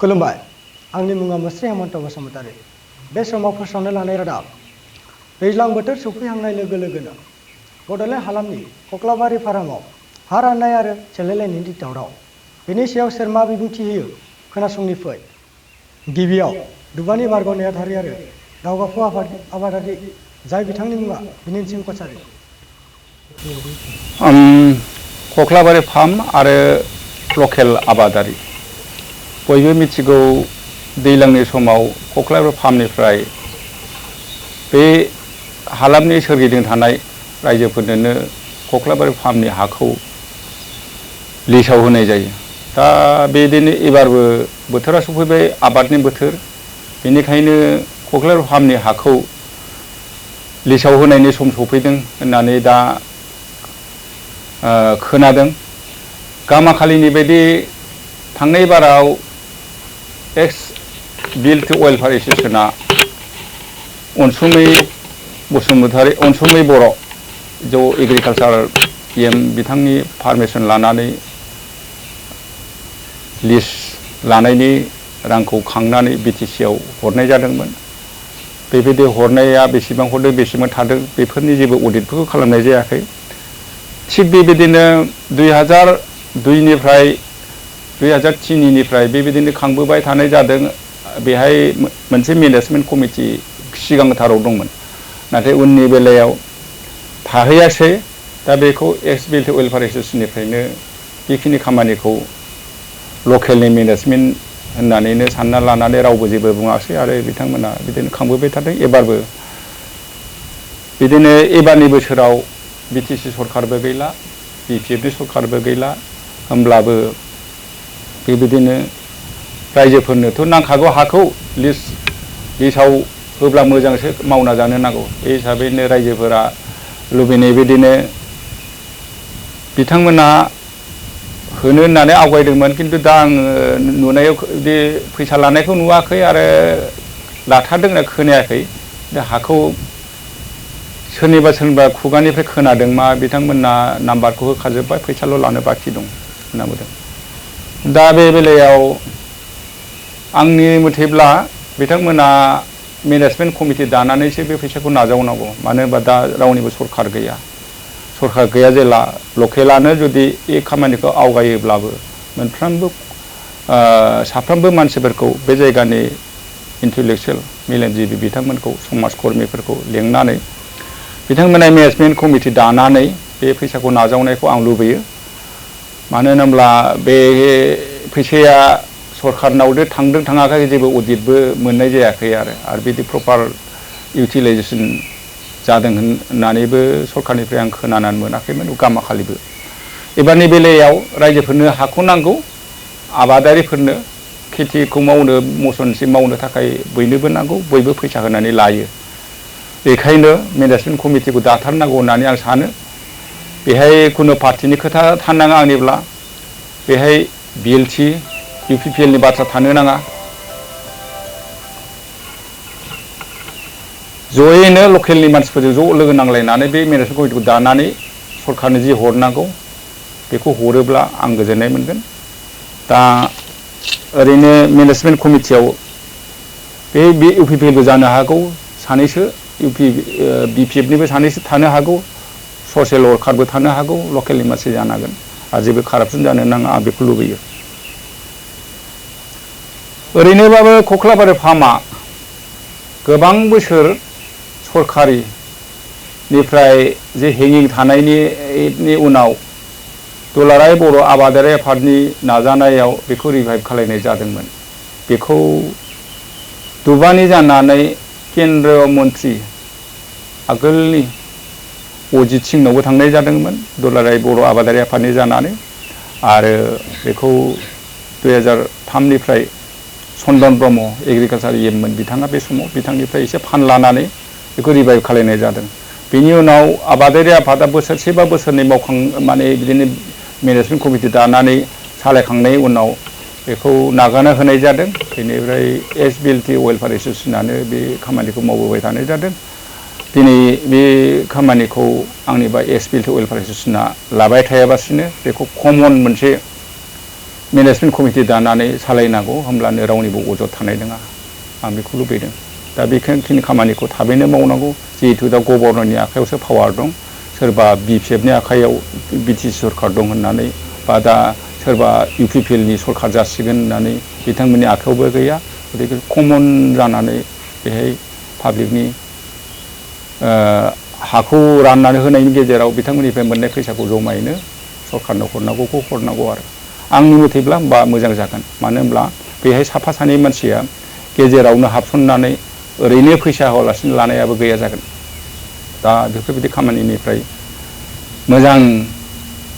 खुलुमबाय आंनि मुङा मुस्रि हेमन्त बसुमतारी बे समाव फोसावनो लानाय रादाब दैज्लां बोथोर सफैहांनाय लोगो लोगोनो बड'लेण्ड हालामनि कक्लाबारि फारामाव हा राननाय आरो सेलायलायनायनि दावराव बेनि सायाव सोर मा बिबुंथि होयो खोनासंनि फै गिबियाव दुबानि बारग' नेहाथारि आरो दावगाफु आबादारि जाय बिथांनि मुङा बिनिसिम कछारी कक्लाबारि फार्म आरो लकेल आबादारि बयबो मिथिगौ दैज्लांनि समाव कक्लाबारि फार्मनिफ्राय बे हालामनि सोरगिदिं थानाय रायजोफोरनोनो कक्लाबारि फार्मनि हाखौ लिसाव होनाय जायो। दा बेदिनो एबारबो बोथोरा सफैबाय आबादनि बोथोर बेनिखायनो कक्लाबारि फार्मनि हाखौ लिसाव होनायनि सम सफैदों होननानै दा खोनादों। गामाखालिनि बायदि थांनाय बाराव एक्स बिल्ड वेलफेयार एस'सिएशना अनसुमै बर' ज' एग्रिकालचार बिथांनि पारमिसन लानानै लिज लानायनि रांखौ खांनानै BTC आव हरनाय जादोंमोन। बेबायदि हरनाया बेसेबां हरदों बेसेबां थादों बेफोरनि जेबो अडिटफोरखौ खालामनाय जायाखै। थिग बेबायदिनो 2002निफ्राय 2003निफ्राय बेबायदिनो खांबोबाय थानाय जादों। बेहाय मोनसे मेनेजमेन्ट कमिटि सिगांथाराव दंमोन नाथाय उननि बेलायाव थाहैयासै। दा बेखौ एक्स बिल्ड वेलफेयार एस'सिएशननिफ्रायनो बेखिनि खामानिखौ लकेलनि मेनेजमेन्ट होननानैनो सानना लानानै रावबो जेबो बुङासै आरो बिथांमोना बिदिनो खांबोबाय थादों। एबारबो बिदिनो एबारनि बोसोराव BTC सरखारबो गैला BPFनि सरखारबो गैला होमब्लाबो बेबायदिनो रायजोफोरनोथ' नांखागौ हाखौ लिसाव होब्ला मोजांसो मावना जानो नांगौ। बे हिसाबैनो रायजोफोरा लुबैनाय बायदिनो बिथांमोना होनो होननानै आवगायदोंमोन खिन्थु दा आङो नुनायाव बिदि फैसा लानायखौ नुवाखै आरो लाथारदों होनना खोनायाखै। दा हाखौ सोरनिबा खुगानिफ्राय खोनादों मा बिथांमोना नाम्बारखौ होखाजोब्बाय फैसाल' लानो बाखि दं होनना बुंदों। दा बे बेलायाव आंनि मथेब्ला बिथांमोना मेनेजमेन्ट कमिटि दानानैसो बे फैसाखौ नाजावनांगौ। मानो होनबा दा रावनिबो सरखार गैया जेला लकेलानो जुदि बे खामानिखौ आवगायोब्लाबो साफ्रोमबो मानसिफोरखौ बे जायगानि इन्टेलेक्सुयेल मेलेमजिबि बिथांमोनखौ समाज कर्मिफोरखौ लेंनानै बिथांमोना मेनेजमेन्ट कमिटि दानानै बे फैसाखौ नाजावनायखौ आं लुबैयो। मानो होनोब्ला बे फैसाया सरखारनावदो थांदों थाङाखै जेबो अडिटबो मोननाय जायाखै आरो बिदि प्रपार इउटिलाइजेसन जादों होननानैबो सरखारनिफ्राय आं खोनानानै मोनाखैमोन गामाखालिबो। एबारनि बेलायाव रायजोफोरनो हाखौ नांगौ आबादारिफोरनो खेथिखौ मावनो मसनसे मावनो थाखाय बयनोबो नांगौ बयबो फैसा होनानै लायो। बेखायनो मेनेजमेन्ट कमिटिखौ दाथारनांगौ होननानै आं सानो। बेहाय खुनु पार्टिनि खोथा थानाङा आंनिब्ला बेहाय BLT UPPLनि बाथ्रा थानो नाङा। जयैनो लकेलनि मानसिफोरजों ज' लोगो नांलायनानै बे मेनेजमेन्ट कमिटिखौ दानानै सरखारनो जि हरनांगौ बेखौ हरोब्ला आं गोजोननाय मोनगोन। दा ओरैनो मेनेजमेन्ट कमिटियाव बे UPPLबो जानो हागौ सानैसो BPFनिबो सानैसो थानो हागौ ससियेल वर्कारबो थानो हागौ लकेलनि मानसि जानो हागोन आरो जेबो कारापसन जानो नाङा आं बेखौ लुबैयो। ओरैनोबाबो कक्लाबारि फार्मआ गोबां बोसोर सरखारिनिफ्राय जे हेंगिं थानायनि उनाव दुलाराय बर' आबादारि आफादनि नाजानायाव बेखौ रिभाइभ खालायनाय जादोंमोन। बेखौ दुबानि जानानै केन्द्र मन्त्रि आगोलनि अजित सिंनावबो थांनाय जादोंमोन दुलाराय बर' आबादारि आफादनि जानानै आरो बेखौ 2003निफ्राय चन्दन ब्रह्म एग्रिकालचार मोन बिथाङा बे समाव बिथांनिफ्राय एसे फान्ड लानानै बेखौ रिभाइभ खालायनाय जादों। बेनि उनाव आबादारि आफादा बोसोरसे बा बोसोरनै माने बिदिनो मेनेजमेन्ट कमिटि दानानै सालायखांनायनि उनाव बेखौ नागारना होनाय जादों। बेनिफ्राय एक्स BLT वेलफेयार एस'सिएशनानो बे खामानिखौ मावबोबाय थानाय जादों। दिनै बे खामानिखौ आंनिबा एक्स BLT वेलफेयार एस'सिएशना लाबाय थायाबासिनो बेखौ कमन मोनसे मेनेजमेन्ट कमिटि दानानै सालायनांगौ, होमब्लानो रावनिबो अजद थानाय नङा। आं बेखौ लुबैदों। दा बेखिनि खामानिखौ थाबैनो मावनांगौ। जिहेतु दा गभर्नरनि आखायावसो पावार दं, सोरबा BPFनि आखायाव BTC सरखार दं होननानै, बा दा सोरबा UPPLनि सरखार जासिगोन होननानै बिथांमोननि आखायावबो गैया। गतिके कमन जानानै बेहाय पाब्लिकनि हाखौ राननानै होनायनि गेजेराव बिथांमोननिफ्राय मोननाय फैसाखौ जमायैनो सरखारनो हरनांगौखौ हरनांगौ आरो आंनि मथेब्ला होमबा मोजां जागोन। मानो होनब्ला बेहाय साफा सानै मानसिया गेजेरावनो हाबसननानै ओरैनो फैसा होआलासिनो लानायाबो गैया जागोन। दा बेफोरबायदि खामानिनिफ्राय मोजां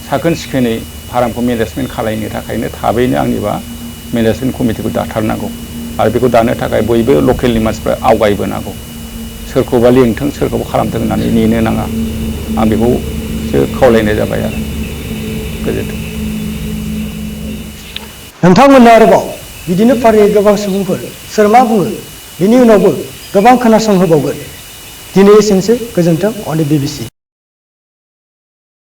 साखोन सिखोनै फार्मखौ मेनेजमेन्ट खालायनो थाखायनो थाबैनो आंनिबा मेनेजमेन्ट कमिटिखौ दाथारनांगौ। आरो बेखौ दानो थाखाय बयबो लकेलनि मानसिफ्रा आवगायबोनांगौ। सोरखौबा लिंथों सोरखौबा खालामथों होननानै नेनो नाङा। आं बेखौसो खावलायनाय जाबाय आरो गोजोन्थों। नोंथांमोननो आरोबाव बिदिनो फारियै गोबां सुबुंफोर सोर मा बुङो बिनि उनावबो गोबां खोनासंहोबावगोन। दिनै एसेनोसै, गोजोन्थों। अन BBC।